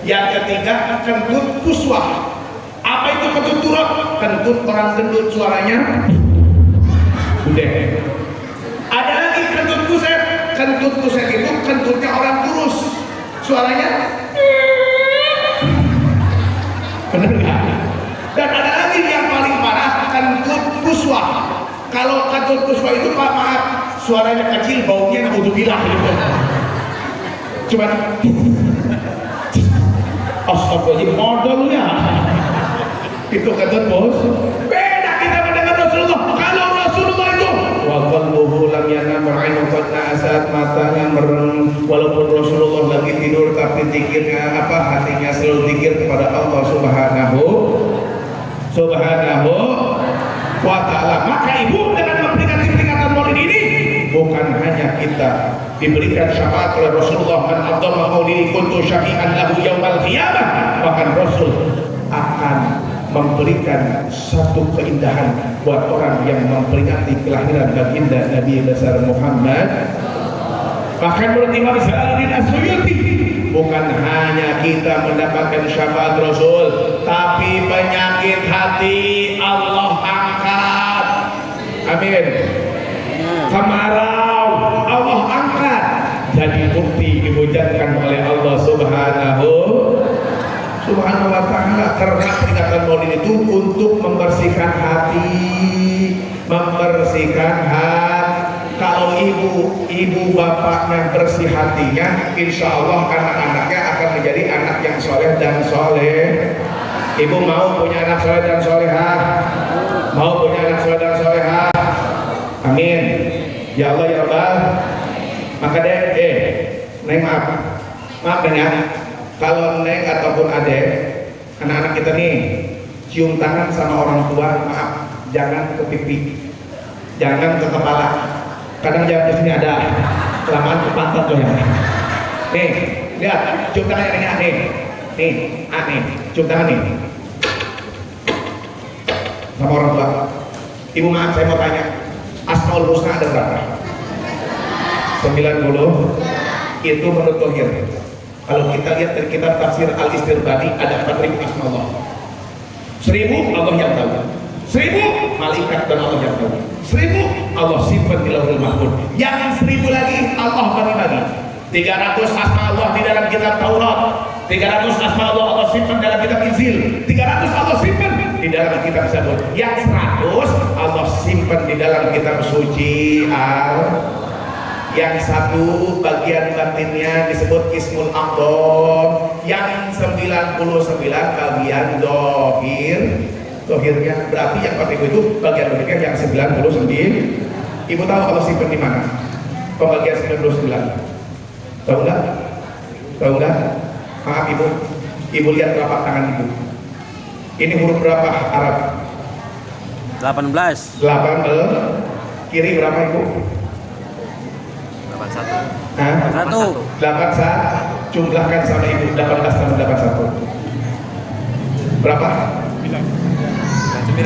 yang ketiga kentut kuswah. Apa itu kentut turut, kentut orang gendut suaranya udah. Ada lagi kentut kuset. Kentut kuset itu kentutnya orang kurus, suaranya bener nggak? Dan ada lagi yang paling parah, kentut kuswa. Kalau kentut kuswa itu Pak, maaf, suaranya kecil, baunya naudzubillah gitu. Cuman astagfirullahaladzim, modelnya itu kentut bos. Beda kita mendengar Rasulullah. Kalau Rasulullah itu wa qalbuhu lam yanam ma'inu qad na'asat, matanya merem, walaupun Rasulullah lagi tidur tapi zikirnya hatinya selalu zikir kepada Allah Subhanahu wa ta'ala. Maka ibu dengan memberikan peringatan Maulid ini, bukan hanya kita diberikan syafaat oleh Rasulullah, man adzama maulidi kuntu syafi'an lahu yaumal qiyamah, bahkan Rasul akan memberikan satu keindahan buat orang yang memperingati kelahiran baginda Nabi besar Muhammad. Bahkan menurut Imam Jalaluddin As-Suyuti, bukan hanya kita mendapatkan syafaat Rasul, tapi penyakit hati Allah angkat. Amin. Kemarau Allah angkat, jadi bukti dihujankan oleh Allah Subhanahu wa ta'ala. Karena peringatan Maulid itu untuk membersihkan hati, kalau ibu bapaknya bersih hatinya, insya Allah anak-anaknya akan menjadi anak yang soleh dan soleh. Ibu mau punya anak soleh dan solehah? Mau punya anak soleh dan solehah? Amin. Ya Allah ya Rabbal. Maka Neng maaf ya, kalau Neng ataupun adek, anak-anak kita nih cium tangan sama orang tua, maaf, jangan ke pipi, jangan ke kepala. Kadang jangan di sini ada kelamaan ke pantat loh ya. Nih, lihat, cium tangan yang ini, nih, cium tangan nih sama orang tua. Ibu maaf, saya mau tanya, Asmaul Husna ada berapa? 90. Itu menurut Thohir. Kalau kita lihat dari kitab tafsir Al-Istirbani, ada 4.000 asma Allah. 1.000 Allah yang tahu, 1.000 malaikat dan Allah yang tahu, 1.000 Allah simpan di Lauhul Mahfuz, yang 1.000 lagi Allah bagi-bagi. 300 asma Allah di dalam kitab Taurat, 300 asma Allah simpan dalam kitab Injil, 300 Allah simpan di dalam kitab Zabur, yang 100 Allah simpan di dalam kitab suci yang satu bagian batinnya disebut Ismul Aqdam, yang 99 bagian dohirnya. Berarti yang 4.000 itu bagian batinnya yang 99. Ibu tahu Allah simpan di mana pembagian 99? Tahu nggak? Maaf ibu lihat telapak tangan ibu. Ini huruf berapa Arab? 18. 8. Kiri berapa ibu? 81. 81. Jumlahkan sama ibu, 18 tambah 81 berapa? 90.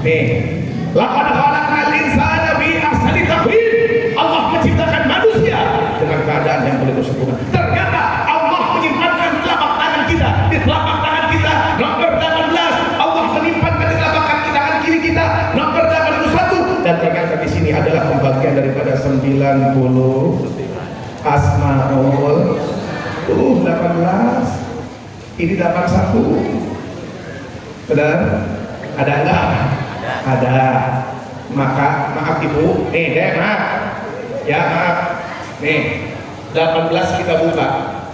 Nih, laqad khalaqnal insana fi ahsani taqwim. Allah menciptakan manusia dengan keadaan yang paling sempurna. Ternyata Allah menyimpankan telapak tangan kita, di telapak tangan kita nomor 18. Allah menyimpankan di telapak tangan kiri kita nomor 81. Dan ternyata di sini adalah pembagian daripada 90 Asmaul 18. Ini 81. Benar? Ada enggak? Ada. Maka maaf ibu, maaf. Ya maaf. Nih, 18 kita buka.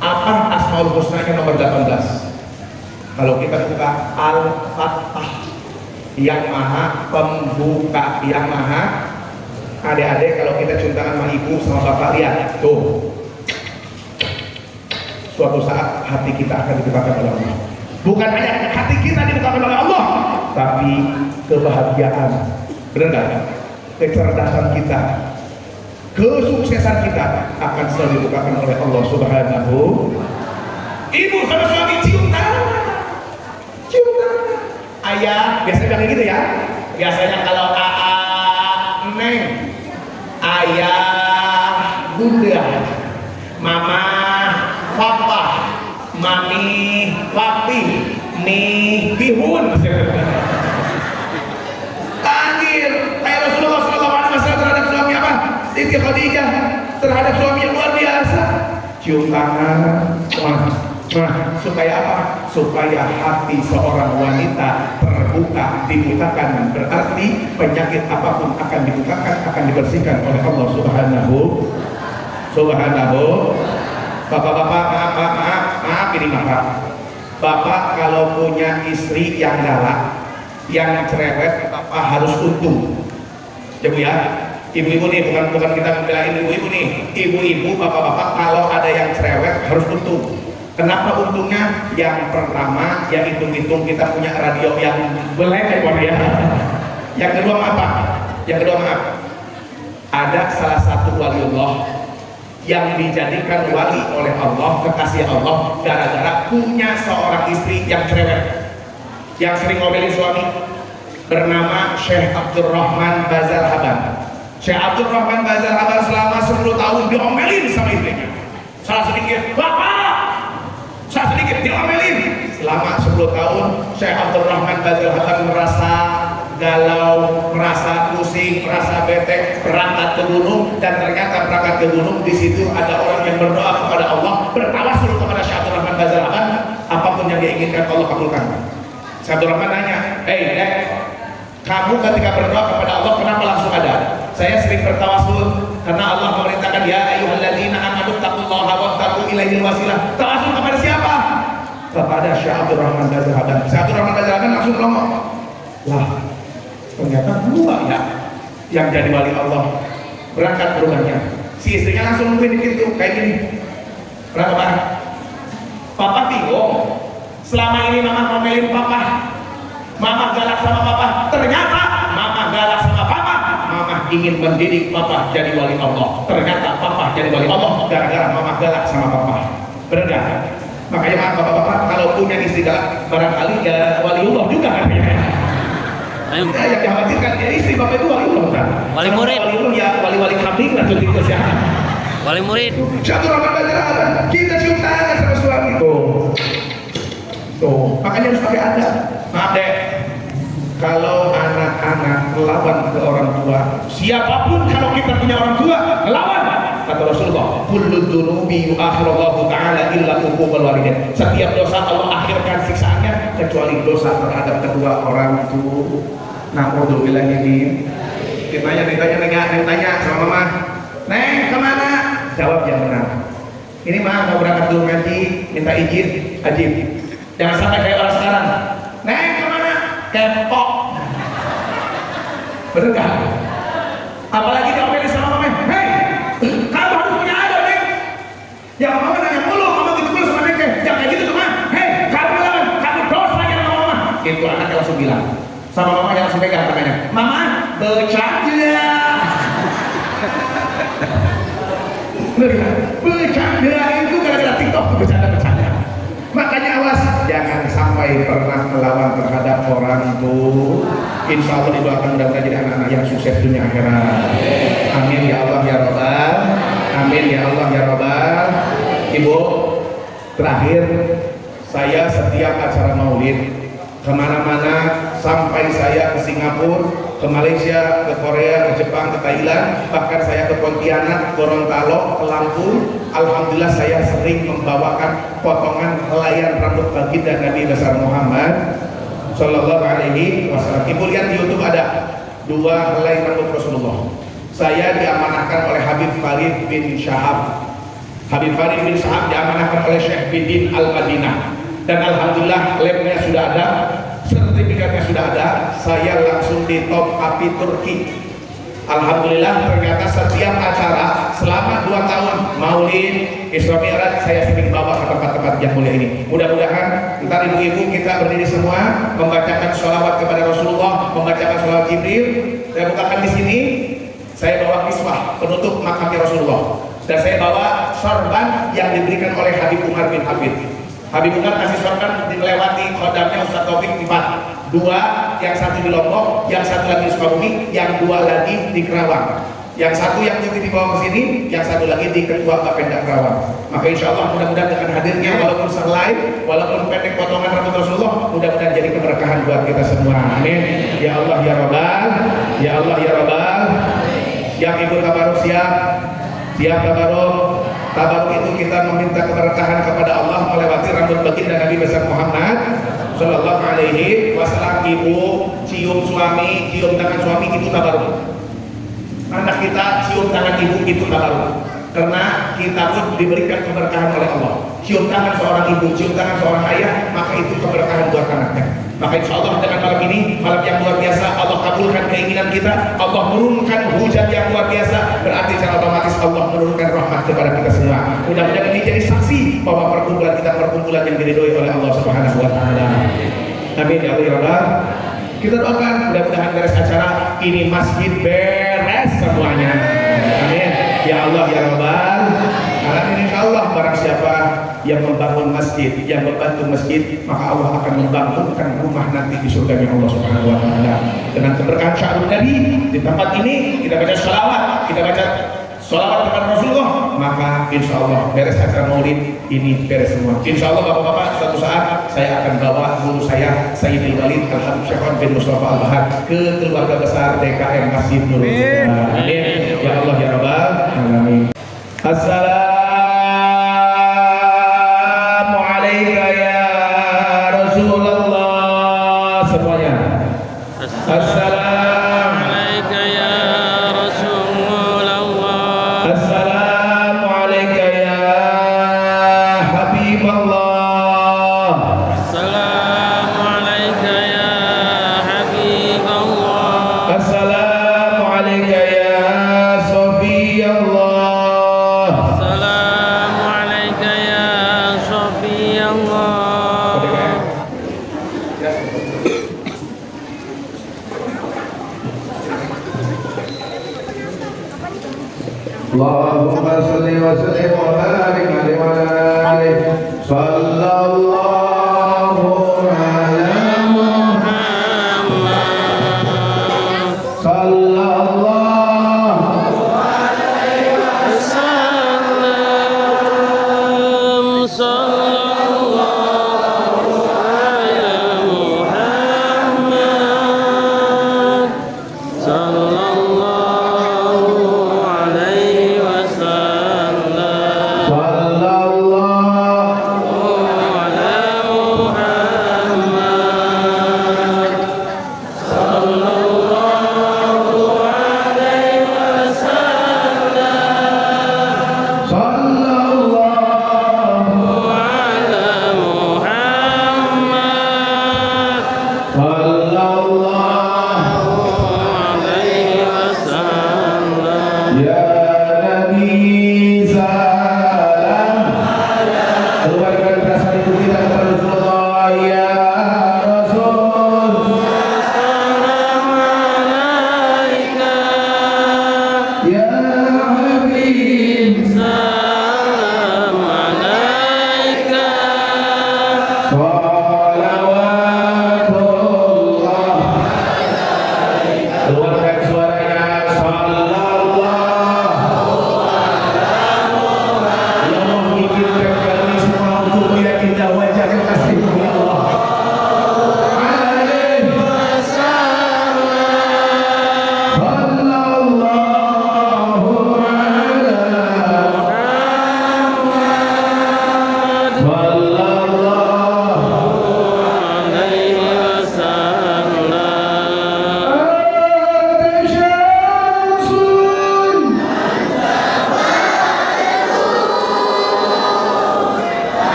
Apa Asmaul Husnanya nomor 18? Kalau kita buka Al-Fattah, yang maha pembuka, yang maha. Adik-adik kalau kita cium tangan sama ibu sama bapak, lihat tuh, suatu saat hati kita akan dibukakan oleh Allah. Bukan hanya hati kita dibukakan oleh Allah, tapi kebahagiaan, benar nggak? Kecerdasan kita, kesuksesan kita akan selalu dibukakan oleh Allah Subhanahu. Ibu sama suami cium tangan. Ayah biasanya kayak gitu ya. Biasanya kalau Neng, ayah, bunda, mama, papa, mami, papi, nih bihun. Tanggil kayak Rasulullah SAW terhadap suami apa? Siti Khadijah terhadap suami yang luar biasa. Cium tangan, supaya apa? Supaya hati seorang wanita terbuka, dibukakan, berarti penyakit apapun akan dibukakan, akan dibersihkan oleh Allah Subhanahu. Bapak-bapak, maaf ini Bapak kalau punya istri yang galak, yang cerewet, Bapak harus untung. Coba ya, ibu-ibu nih, bukan kita membelain ibu-ibu nih, ibu-ibu, bapak-bapak, kalau ada yang cerewet harus untung. Kenapa untungnya? Yang pertama, yang hitung-hitung kita punya radio yang belek ya. Yang kedua apa? Ada salah satu waliullah yang dijadikan wali oleh Allah, kekasih Allah, gara-gara punya seorang istri yang cerewet, yang sering ngomelin suami, bernama Syekh Abdul Rahman Bazal Haban. Syekh Abdul Rahman Bazal Haban selama 10 tahun diomelin sama istrinya. Salah sedikit, bapak, salah sedikit diomelin. Selama 10 tahun Syekh Abdul Rahman Bazal Haban merasa galau, merasa pusing, merasa bete, berangkat ke gunung, dan ternyata berangkat ke gunung di situ ada orang yang berdoa kepada Allah, bertawasul kepada Syekh Abdul Rahman Bazal Haban, apapun yang dia inginkan Allah kabulkan. Syekh Abdul Rahman nanya, kamu ketika berdoa kepada Allah kenapa langsung ada? Saya sering bertawasul karena Allah memerintahkan ya ayyuhalladzina amanu taqullaha wabtaghu ilaihil wasilah. Tawasul kepada siapa? Kepada Syekh Abdul Rahman Bazal Haban. Syekh Abdul Rahman Bazal Haban langsung ngomong, lah ternyata gua ya yang jadi wali Allah. Berangkat ke rumahnya, si istrinya langsung nungguin di pintu kayak gini, kenapa? Papa bingung, selama ini mama ngomelin papa, mama galak sama papa, ternyata mama galak sama papa, mama ingin mendidik papa jadi wali Allah, ternyata papa jadi wali Allah gara-gara mama galak sama papa. Benar gak? Makanya maaf bapak-bapak, kalau punya istri galak barangkali ya waliullah juga kan ya. Yang dikhawatirkan ya istri bapak itu waliullah kan? Wali murid. Waliullah ya wali-wali kambing lah tuh ya. Wali murid. Satu Rahman Bazal Haban, kita cium tangan sama suami tuh, makanya harus pakai adab. Maaf deh, kalau anak-anak melawan ke orang tua, siapapun kalau kita punya orang tua melawan, kata Rasulullah, kullu dzunubi yu'akhirullahu ta'ala illa uquqal walidain. Setiap dosa Allah akhirkan siksaannya kecuali dosa terhadap kedua orang tua. Na'udzubillah ini. Ditanya sama mama, Neng kemana? Jawab yang benar. Ini mah mau berangkat dulu ngaji, minta izin, ajib. Jangan sampai kayak orang sekarang. Neng kemana? Kepok. Bener gak? Apalagi diomelin sama mama, hei, kamu harus punya adab, Neng. Yang mama nanya mulu, mama gitu mulu sama Neng, jangan kayak gitu teman. Hei, kamu lawan, kamu dosa lagi sama mama. Itu anaknya langsung bilang sama mama, yang langsung pegang tangannya, mama bercanda. Bercanda itu gara-gara TikTok tuh, bercanda. Makanya awas, jangan sampai pernah melawan terhadap orang tua. Insya Allah didoakan mudah-mudahan jadi anak-anak yang sukses dunia akhirat. Amin ya Allah ya Rabbal. Amin ya Allah ya Rabbal. Ibu, terakhir saya setiap acara maulid kemana-mana, sampai saya ke Singapura, ke Malaysia, ke Korea, ke Jepang, ke Thailand, bahkan saya ke Pontianak, Gorontalo, ke Lampung. Alhamdulillah saya sering membawakan potongan helaian rambut baginda Nabi besar Muhammad Sallallahu Alaihi Wasallam. Ibu lihat di YouTube ada 2 helai rambut Rasulullah. Saya diamanahkan oleh Habib Farid bin Syahab. Habib Farid bin Syahab diamanahkan oleh Syekh Bidin Al-Madinah. Dan alhamdulillah labnya sudah ada, sertifikatnya sudah ada. Saya langsung di top api Turki. Alhamdulillah ternyata setiap acara selama 2 tahun maulid Isra Mi'raj saya sering bawa ke tempat-tempat yang mulia ini. Mudah-mudahan ntar ibu-ibu kita berdiri semua membacakan sholawat kepada Rasulullah, membacakan sholawat Jibril. Saya bukakan di sini. Saya bawa kiswah penutup makamnya Rasulullah, dan saya bawa sorban yang diberikan oleh Habib Umar bin Habib. Habib Umar kasih sorban dilewati khodamnya Ustaz Taufik 4. 2, yang 1 di Lombok, yang 1 lagi di Sukabumi, yang 2 lagi di Kerawang. Yang satu yang jadi dibawa ke sini, yang satu lagi di Ketua Bapenda Kerawang. Maka insya Allah mudah-mudahan dengan hadirnya walaupun selai, walaupun pendek potongan rambut Rasulullah, mudah-mudahan jadi keberkahan buat kita semua. Amin. Ya Allah ya Rabbal, ya Allah ya Rabbal. Yang ikut tabaruk siap tabaruk. Tabaruk itu kita meminta keberkahan kepada Allah melewati rambut baginda Nabi besar Muhammad Sallallahu Alaihi Wasallam. Ibu cium suami, cium tangan suami, itu tabaruk. Anak kita cium tangan ibu, itu tabaruk. Karena kita pun diberikan keberkahan oleh Allah. Cium tangan seorang ibu, cium tangan seorang ayah, maka itu keberkahan buat anaknya. Maka insya Allah dengan malam ini, malam yang luar biasa, Allah kabulkan keinginan kita, Allah menurunkan hujan yang luar biasa, berarti secara otomatis Allah menurunkan rahmat kepada kita semua. Mudah-mudahan ini jadi saksi bahwa perkumpulan kita perkumpulan yang diridhoi oleh Allah Subhanahu Wa Taala. Amin ya Allah. Kita doakan mudah-mudahan beres acara ini, masjid beres semuanya. Amin. Ya Allah ya Rabbal alamin. Insya Allah barang siapa yang membangun masjid, yang membantu masjid, maka Allah akan membangunkan rumah nanti di surga Allah Subhanahu Wa Taala. Dengan keberkahan syahrul Nabi di tempat ini, kita baca sholawat, kita baca sholawat kepada Rasulullah, maka insya Allah beres acara maulid ini beres semua. Insya Allah bapak-bapak, suatu saat saya akan bawa guru saya Sayyidul Walid Al-Habib Syekh bin Mustafa Al-Bahad ke keluarga besar DKM Masjid Nurul Huda. Amin. Ya Allah ya Rabbal alamin. Assalamu alayka ya Rasulullah semuanya. Assalamu alayka ya Rasulullah. Assalamu alayka ya Habiballah. Assalamu alayka ya Habiballah. Assalamu alayka ya Sofiyallah. Allahumma salli wa sallim wa barik alaihi wa alihi sallallahu ala Muhammad sallallahu alaihi wasallam sallallahu ala Muhammad sallallahu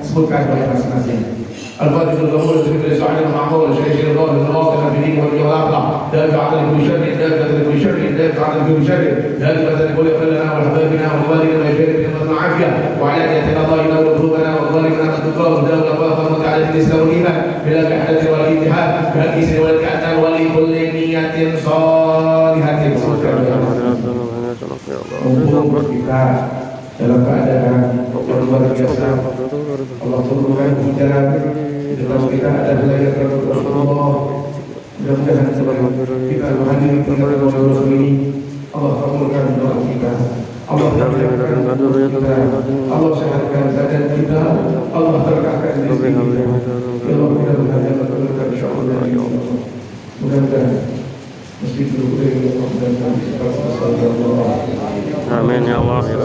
sebutkan doa masing-masing. الفاتح الغفور الذكر السعيد المعقول شيخ الظاهر الواقع في دين والجواقع دافع عن كل شر دافع عن كل شر دافع عن كل شر دافع عن كل خلنا وحبابنا ووالدنا وشيخنا والعافيه وعلى اياتنا الله ينور قلوبنا وظالمنا من تقاه داول فاقا وتعالى الاسلام والايمان بلا بحدث ولا اتحاد بهديس ولا كأن ولكل نية صالحة umur kita dalam keadaan yang luar biasa. Allah turunkan hujan, dalam kita ada belajar dari Rasulullah. Mudah-mudahan kita menghadiri pertemuan Rasul ini, Allah kabulkan doa kita. Allah kabulkan doa kita. Allah sehatkan badan kita. Allah berkahkan rezeki kita. Ya Allah, mudah-mudahan Allah kabulkan insyaallah. Mudah-mudahan Amin ya Allah ya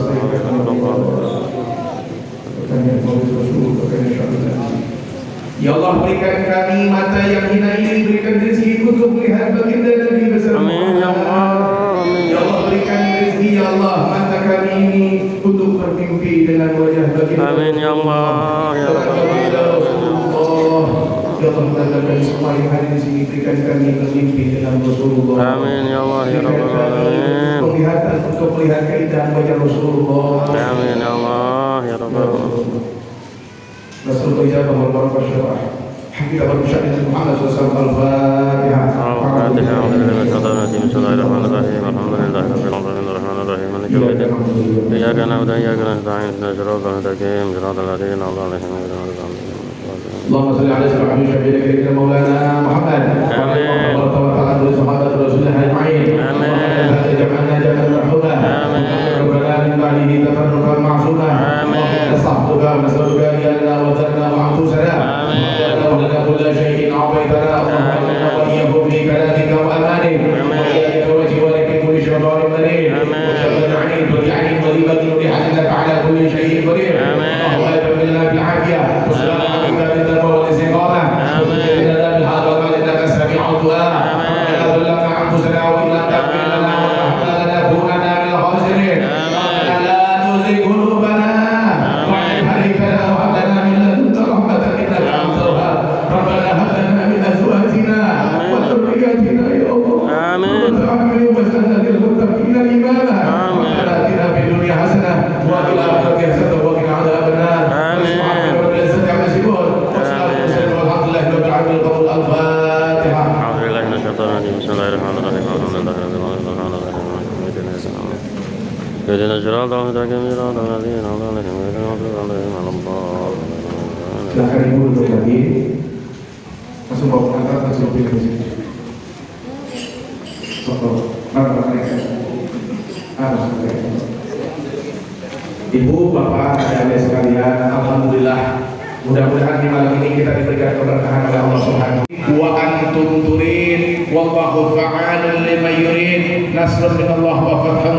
Ya Allah berikan kami mata yang hina ini, berikan rezeki untuk melihat baginda Nabi besar. Amin ya Allah. Ya Allah berikan rezeki ya Allah mata kami ini untuk bermimpi dengan wajah baginda. Amin ya Allah ya Ya Allah menandakan semua yang ada di sini, berikan kami bermimpi dengan Rasulullah. Amin ya Allah ya Rabbal Alamin. Penglihatan untuk melihat keindahan wajah Rasulullah. Amin ya Allah ya Rabbal Alamin. Rasulullah ijabah wal barakah syarah. Kita bersyukur Muhammad sallallahu alaihi wasallam. Al-Fatihah. Bismillahirrahmanirrahim. Alhamdulillahi rabbil alamin. Arrahmanirrahim. Maliki yaumiddin. Iyyaka na'budu wa iyyaka nasta'in. Ihdinas siratal mustaqim. Siratal ladzina an'amta 'alaihim. اللهم صل على سيدنا محمد سيدنا مولانا محمد آمين. وتوكل على صحابة رسول الله أجمعين. آمين. جمعنا جمعا مرحوما. آمين. ربنا من بعده تفرقا معصوما. آمين. نصحتك ونسألك بأننا وزرنا وأنفسنا. آمين. ولنا كل شيء أعطيتنا اللهم وإياكم في كلامك وأمانك. وإياك وجوارك كل شيطان مريض. وجعلني وجعلني ضريبة لحمدك على كل شيء قدير. اللهم اجعلنا بالعافية. اهدنا الصراط المستقيم صراط الذين أنعمت عليهم غير المغضوب عليهم ولا الضالين. Silakan ibu untuk lagi langsung bawa berangkat langsung pilih di sini. Ibu, bapak, adik-adik sekalian, alhamdulillah. Mudah-mudahan di malam ini kita diberikan keberkahan oleh Allah Subhanahu wa antum turid wallahu fa'alun lima yurid nasrun min Allah wa fathun